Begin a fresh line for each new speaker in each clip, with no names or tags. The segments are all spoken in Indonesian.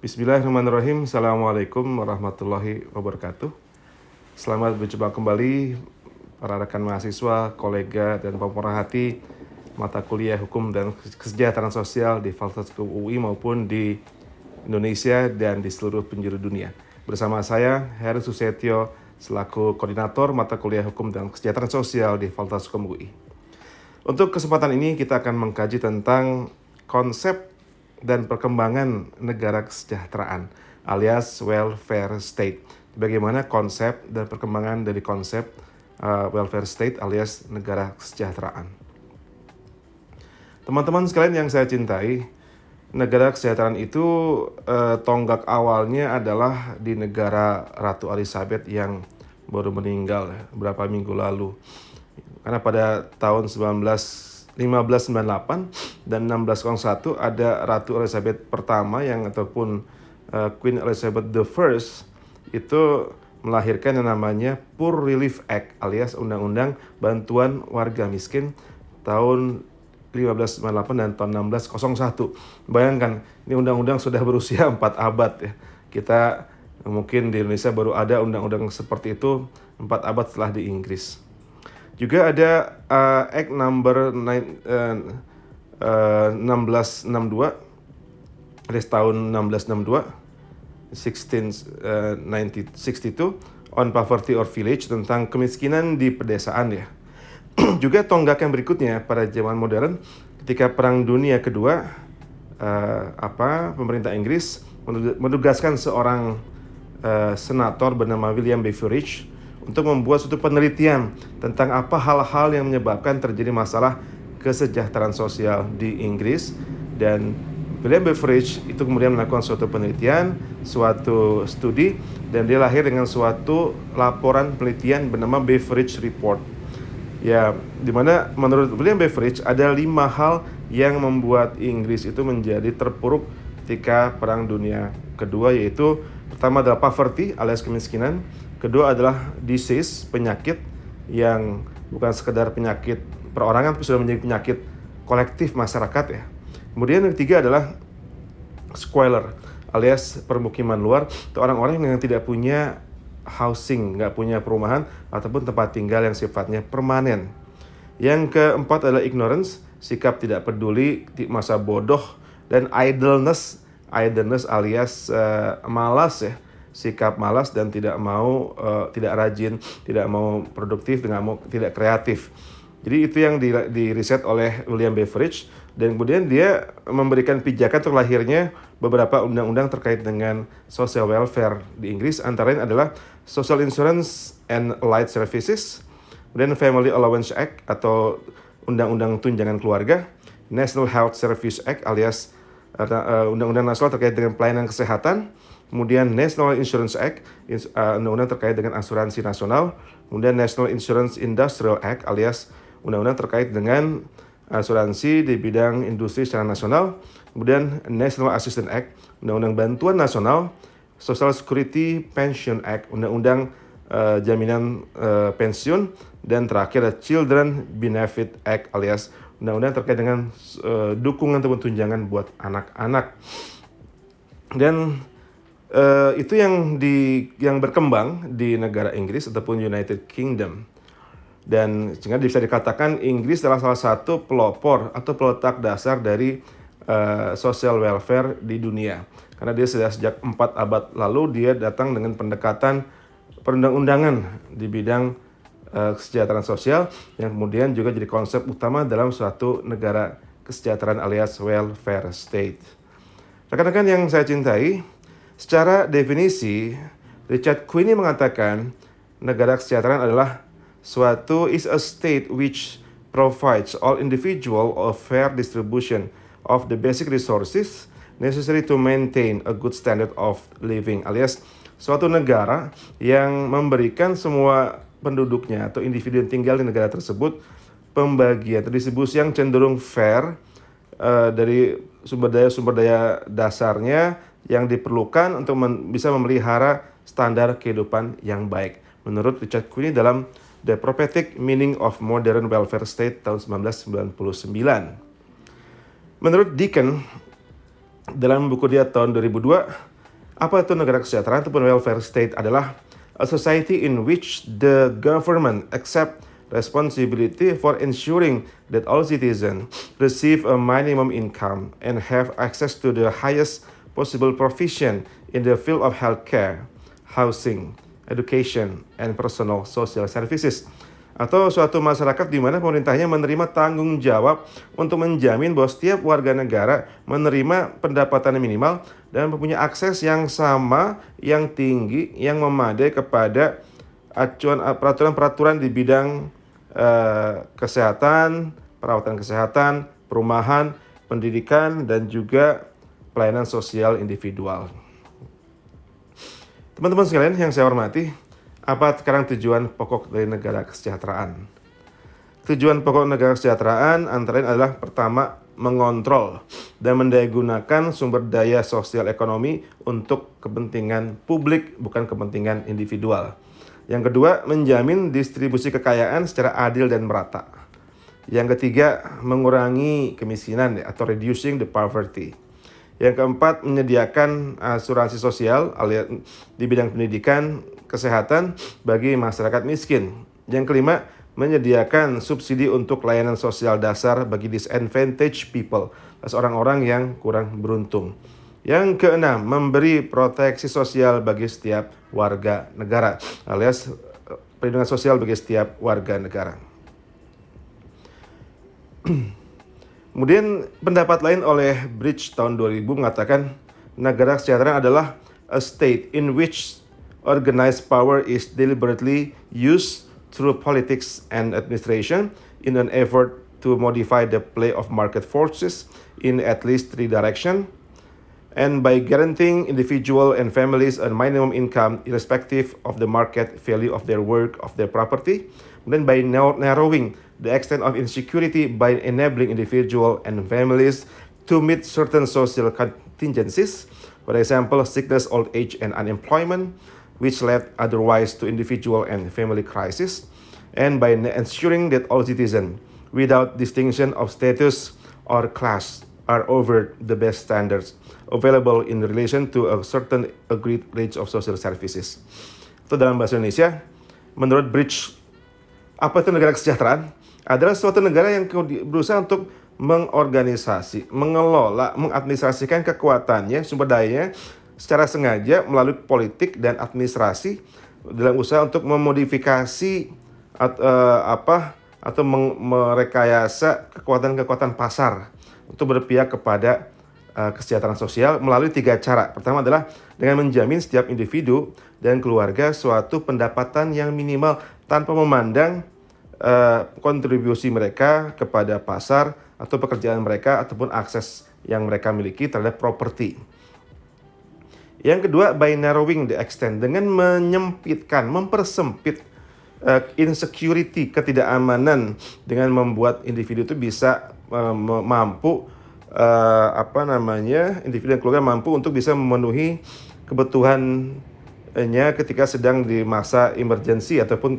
Bismillahirrahmanirrahim. Assalamualaikum warahmatullahi wabarakatuh. Selamat berjumpa kembali para rekan mahasiswa, kolega, dan pemerhati mata kuliah Hukum dan Kesejahteraan Sosial di Fakultas Hukum UI maupun di Indonesia dan di seluruh penjuru dunia. Bersama saya, Heru Susetio, selaku Koordinator Mata Kuliah Hukum dan Kesejahteraan Sosial di Fakultas Hukum UI. Untuk kesempatan ini kita akan mengkaji tentang konsep dan perkembangan negara kesejahteraan alias welfare state. Bagaimana konsep dan perkembangan dari konsep welfare state alias negara kesejahteraan. Teman-teman sekalian yang saya cintai, negara kesejahteraan itu tonggak awalnya adalah di negara Ratu Elizabeth yang baru meninggal beberapa minggu lalu. Karena pada tahun 1598 dan 1601 ada Ratu Elizabeth pertama yang ataupun Queen Elizabeth I itu melahirkan yang namanya Poor Relief Act alias Undang-Undang Bantuan Warga Miskin tahun 1598 dan tahun 1601. Bayangkan, ini undang-undang sudah berusia 4 abad ya. Kita mungkin di Indonesia baru ada undang-undang seperti itu 4 abad setelah di Inggris. Juga ada Act number 1662 alias tahun 1662 1662 on poverty or village tentang kemiskinan di pedesaan ya. Juga tonggak yang berikutnya pada zaman modern ketika Perang Dunia Kedua pemerintah Inggris menugaskan seorang senator bernama William Beveridge untuk membuat suatu penelitian tentang apa hal-hal yang menyebabkan terjadi masalah kesejahteraan sosial di Inggris. Dan William Beveridge itu kemudian melakukan suatu penelitian, suatu studi, dan dia lahir dengan suatu laporan penelitian bernama Beveridge Report. Ya, dimana menurut William Beveridge ada 5 hal yang membuat Inggris itu menjadi terpuruk ketika Perang Dunia Kedua, yaitu pertama adalah poverty alias kemiskinan. Kedua adalah disease, penyakit yang bukan sekedar penyakit perorangan, tapi sudah menjadi penyakit kolektif masyarakat ya. Kemudian yang ketiga adalah squalor alias permukiman luar, atau orang-orang yang tidak punya housing, nggak punya perumahan ataupun tempat tinggal yang sifatnya permanen. Yang keempat adalah ignorance, sikap tidak peduli, masa bodoh, dan idleness alias malas ya. Sikap malas dan tidak tidak rajin, tidak mau produktif, tidak kreatif. Jadi itu yang diriset oleh William Beveridge, dan kemudian dia memberikan pijakan untuk lahirnya beberapa undang-undang terkait dengan social welfare di Inggris. Antara lain adalah Social Insurance and Allied Services, kemudian Family Allowance Act atau Undang-Undang Tunjangan Keluarga, National Health Service Act alias Undang-Undang Nasional terkait dengan pelayanan kesehatan, kemudian National Insurance Act, undang-undang terkait dengan asuransi nasional, kemudian National Insurance Industrial Act alias undang-undang terkait dengan asuransi di bidang industri secara nasional, kemudian National Assistance Act, undang-undang bantuan nasional, Social Security Pension Act, undang-undang jaminan pensiun, dan terakhir ada Children Benefit Act alias undang-undang terkait dengan dukungan ataupun tunjangan buat anak-anak. Dan itu yang berkembang di negara Inggris ataupun United Kingdom. Dan sehingga bisa dikatakan Inggris adalah salah satu pelopor atau peletak dasar dari social welfare di dunia. Karena dia sudah sejak 4 abad lalu dia datang dengan pendekatan perundang-undangan di bidang kesejahteraan sosial yang kemudian juga jadi konsep utama dalam suatu negara kesejahteraan alias welfare state. Rekan-rekan yang saya cintai, secara definisi, Richard Quinn mengatakan negara kesejahteraan adalah suatu is a state which provides all individual a fair distribution of the basic resources necessary to maintain a good standard of living, alias suatu negara yang memberikan semua penduduknya atau individu yang tinggal di negara tersebut pembagian atau distribusi yang cenderung fair dari sumber daya dasarnya yang diperlukan untuk bisa memelihara standar kehidupan yang baik. Menurut Richard Quinn dalam The Prophetic Meaning of Modern Welfare State tahun 1999. Menurut Deacon, dalam buku dia tahun 2002, Apa itu negara kesejahteraan ataupun welfare state? Adalah a society in which the government accept responsibility for ensuring that all citizens receive a minimum income and have access to the highest possible provision in the field of healthcare, housing, education, and personal social services. Atau suatu masyarakat di mana pemerintahnya menerima tanggung jawab untuk menjamin bahwa setiap warga negara menerima pendapatan minimal dan mempunyai akses yang sama, yang tinggi, yang memadai kepada peraturan-peraturan di bidang kesehatan, perawatan kesehatan, perumahan, pendidikan, dan juga pelayanan sosial individual. Teman-teman sekalian yang saya hormati, apa sekarang tujuan pokok dari negara kesejahteraan? Tujuan pokok negara kesejahteraan antara lain adalah pertama, mengontrol dan mendayagunakan sumber daya sosial ekonomi untuk kepentingan publik, bukan kepentingan individual. Yang kedua, menjamin distribusi kekayaan secara adil dan merata. Yang ketiga, mengurangi kemiskinan atau reducing the poverty. Yang keempat, menyediakan asuransi sosial alias di bidang pendidikan, kesehatan bagi masyarakat miskin. Yang kelima, menyediakan subsidi untuk layanan sosial dasar bagi disadvantaged people, orang-orang yang kurang beruntung. Yang keenam, memberi proteksi sosial bagi setiap warga negara, alias perlindungan sosial bagi setiap warga negara. Kemudian pendapat lain oleh Bridge tahun 2000 mengatakan negara kesejahteraan adalah a state in which organized power is deliberately used through politics and administration in an effort to modify the play of market forces in at least three directions, and by guaranteeing individual and families a minimum income irrespective of the market value of their work, of their property, and then by narrowing the extent of insecurity by enabling individual and families to meet certain social contingencies, for example, sickness, old age, and unemployment, which led otherwise to individual and family crisis, and by ensuring that all citizens, without distinction of status or class, are over the best standards available in relation to a certain agreed range of social services. Itu dalam bahasa Indonesia, menurut Bridge, apa itu negara kesejahteraan? Adalah suatu negara yang berusaha untuk mengorganisasi, mengelola, mengadministrasikan kekuatannya, sumber dayanya secara sengaja melalui politik dan administrasi dalam usaha untuk memodifikasi atau merekayasa kekuatan-kekuatan pasar untuk berpihak kepada kesejahteraan sosial melalui tiga cara. Pertama adalah dengan menjamin setiap individu dan keluarga suatu pendapatan yang minimal tanpa memandang kontribusi mereka kepada pasar atau pekerjaan mereka ataupun akses yang mereka miliki terhadap properti. Yang kedua, by narrowing the extent, dengan menyempitkan, mempersempit insecurity, ketidakamanan, dengan membuat individu itu bisa mampu individu dan keluarga mampu untuk bisa memenuhi kebutuhannya ketika sedang di masa emergency ataupun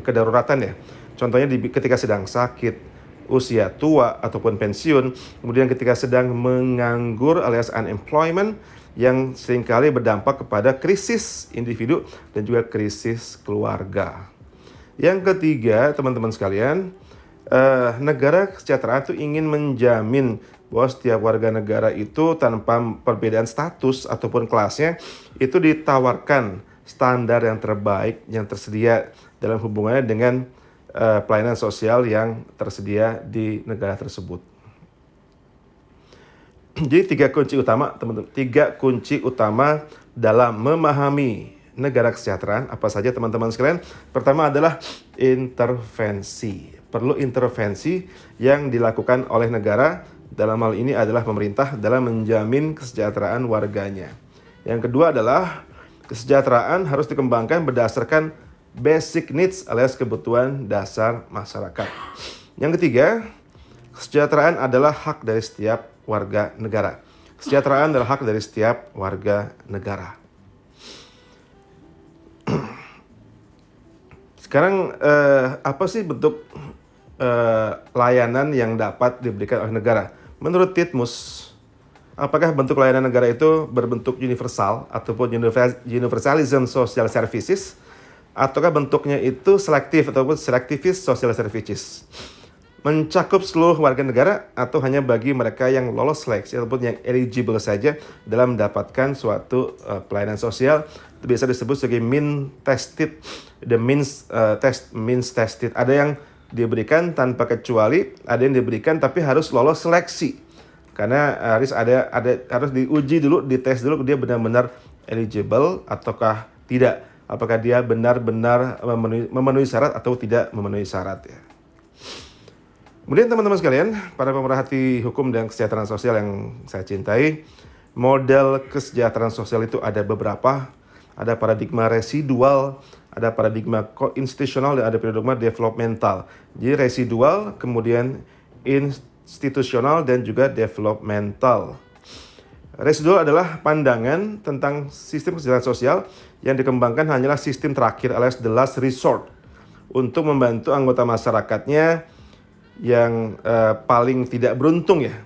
kedaruratan ya. Contohnya ketika sedang sakit, usia tua ataupun pensiun, kemudian ketika sedang menganggur alias unemployment yang seringkali berdampak kepada krisis individu dan juga krisis keluarga. Yang ketiga, teman-teman sekalian, negara kesejahteraan itu ingin menjamin bahwa setiap warga negara itu tanpa perbedaan status ataupun kelasnya itu ditawarkan standar yang terbaik yang tersedia dalam hubungannya dengan pelayanan sosial yang tersedia di negara tersebut. Jadi tiga kunci utama dalam memahami negara kesejahteraan apa saja teman-teman sekalian. Pertama adalah intervensi. Perlu intervensi yang dilakukan oleh negara, dalam hal ini adalah pemerintah, dalam menjamin kesejahteraan warganya. Yang kedua adalah kesejahteraan harus dikembangkan berdasarkan basic needs alias kebutuhan dasar masyarakat. Yang ketiga, kesejahteraan adalah hak dari setiap warga negara. Kesejahteraan adalah hak dari setiap warga negara. Sekarang apa sih bentuk layanan yang dapat diberikan oleh negara? Menurut Titmus, apakah bentuk layanan negara itu berbentuk universal ataupun universalism social services, ataukah bentuknya itu selektif ataupun selectivist social services, mencakup seluruh warga negara atau hanya bagi mereka yang lolos seleksi ataupun yang eligible saja dalam mendapatkan suatu pelayanan sosial. Itu biasa disebut sebagai means tested. Ada yang diberikan tanpa kecuali, ada yang diberikan tapi harus lolos seleksi. Karena harus diuji dulu, dites dulu dia benar-benar eligible ataukah tidak. Apakah dia benar-benar memenuhi syarat atau tidak memenuhi syarat ya. Kemudian teman-teman sekalian, para pemerhati hukum dan kesejahteraan sosial yang saya cintai, model kesejahteraan sosial itu ada beberapa. Ada paradigma residual, ada paradigma institusional, dan ada paradigma developmental. Jadi residual, kemudian institusional, dan juga developmental. Residual adalah pandangan tentang sistem kesejahteraan sosial yang dikembangkan hanyalah sistem terakhir alias the last resort untuk membantu anggota masyarakatnya yang paling tidak beruntung ya.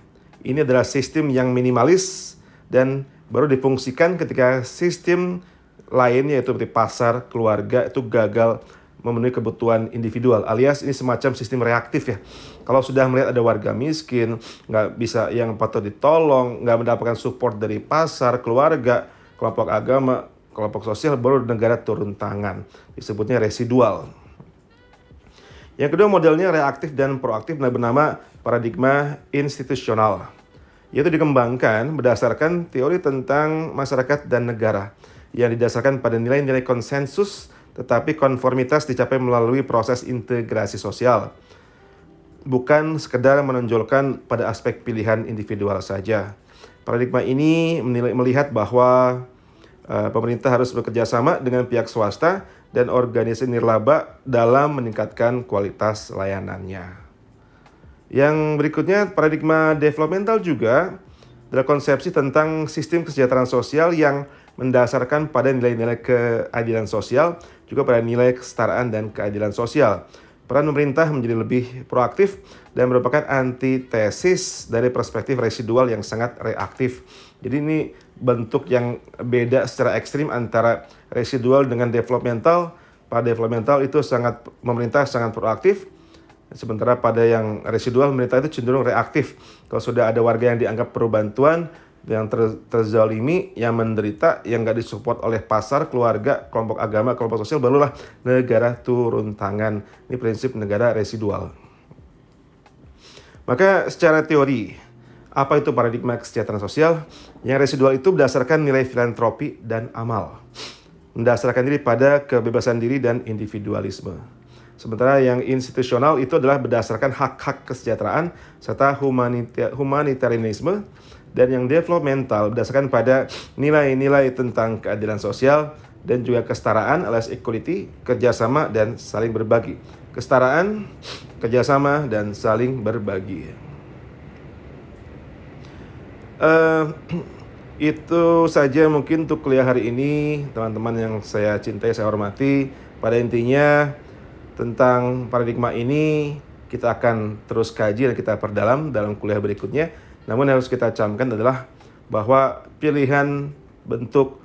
Ini adalah sistem yang minimalis dan baru difungsikan ketika sistem lain yaitu seperti pasar, keluarga itu gagal memenuhi kebutuhan individual, alias ini semacam sistem reaktif ya. Kalau sudah melihat ada warga miskin, nggak bisa yang patut ditolong, nggak mendapatkan support dari pasar, keluarga, kelompok agama, kelompok sosial, baru negara turun tangan. Disebutnya residual. Yang kedua modelnya reaktif dan proaktif bernama paradigma institusional. Yaitu dikembangkan berdasarkan teori tentang masyarakat dan negara yang didasarkan pada nilai-nilai konsensus tetapi konformitas dicapai melalui proses integrasi sosial. Bukan sekedar menonjolkan pada aspek pilihan individual saja. Paradigma ini melihat bahwa pemerintah harus bekerja sama dengan pihak swasta dan organisasi nirlaba dalam meningkatkan kualitas layanannya. Yang berikutnya, paradigma developmental juga adalah konsepsi tentang sistem kesejahteraan sosial yang mendasarkan pada nilai-nilai keadilan sosial, juga pada nilai kesetaraan dan keadilan sosial. Peran pemerintah menjadi lebih proaktif dan merupakan antitesis dari perspektif residual yang sangat reaktif. Jadi ini bentuk yang beda secara ekstrim antara residual dengan developmental. Pada developmental itu pemerintah sangat proaktif, sementara pada yang residual pemerintah itu cenderung reaktif. Kalau sudah ada warga yang dianggap perlu bantuan, yang terzalimi, yang menderita, yang nggak disupport oleh pasar, keluarga, kelompok agama, kelompok sosial, barulah negara turun tangan. Ini prinsip negara residual. Maka secara teori, apa itu paradigma kesejahteraan sosial? Yang residual itu berdasarkan nilai filantropi dan amal. Mendasarkan diri pada kebebasan diri dan individualisme. Sementara yang institusional itu adalah berdasarkan hak-hak kesejahteraan serta humanitarianisme. Dan yang developmental berdasarkan pada nilai-nilai tentang keadilan sosial dan juga kesetaraan alias equality, kerjasama dan saling berbagi. Kesetaraan, kerjasama, dan saling berbagi. Itu saja mungkin untuk kuliah hari ini, teman-teman yang saya cintai, saya hormati. Pada intinya tentang paradigma ini kita akan terus kaji dan kita perdalam dalam kuliah berikutnya. Namun yang harus kita camkan adalah bahwa pilihan bentuk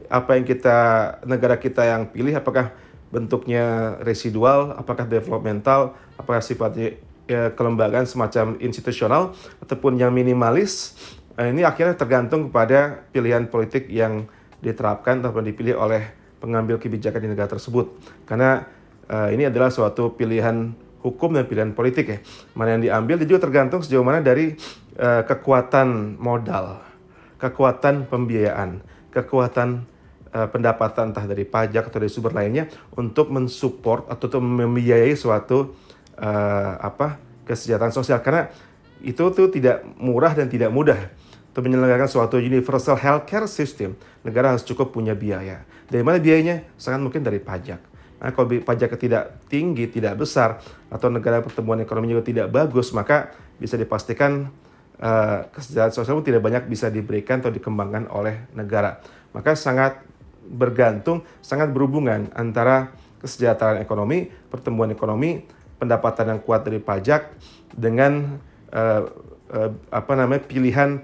apa yang negara kita yang pilih, apakah bentuknya residual, apakah developmental, apakah sifatnya kelembagaan semacam institusional ataupun yang minimalis, ini akhirnya tergantung kepada pilihan politik yang diterapkan ataupun dipilih oleh pengambil kebijakan di negara tersebut. Karena ini adalah suatu pilihan hukum dan pilihan politik ya. Mana yang diambil itu juga tergantung sejauh mana dari kekuatan modal, kekuatan pembiayaan, kekuatan pendapatan entah dari pajak atau dari sumber lainnya untuk mensupport atau untuk membiayai suatu kesejahteraan sosial. Karena itu tuh tidak murah dan tidak mudah. Untuk menyelenggarakan suatu universal healthcare system, negara harus cukup punya biaya. Dari mana biayanya? Sangat mungkin dari pajak. Nah, kalau pajaknya tidak tinggi, tidak besar, atau negara pertumbuhan ekonomi juga tidak bagus, maka bisa dipastikan kesejahteraan sosial tidak banyak bisa diberikan atau dikembangkan oleh negara. Maka sangat bergantung, sangat berhubungan antara kesejahteraan ekonomi, pertumbuhan ekonomi, pendapatan yang kuat dari pajak dengan pilihan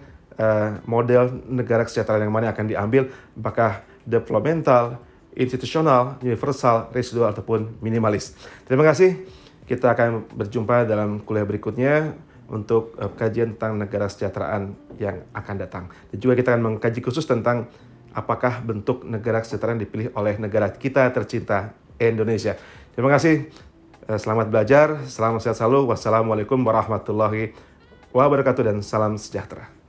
model negara kesejahteraan yang mana akan diambil, apakah developmental, institusional, universal, residual, ataupun minimalis. Terima kasih. Kita akan berjumpa dalam kuliah berikutnya untuk kajian tentang negara kesejahteraan yang akan datang. Dan juga kita akan mengkaji khusus tentang apakah bentuk negara kesejahteraan dipilih oleh negara kita tercinta, Indonesia. Terima kasih. Selamat belajar. Selamat sehat selalu. Wassalamualaikum warahmatullahi wabarakatuh dan salam sejahtera.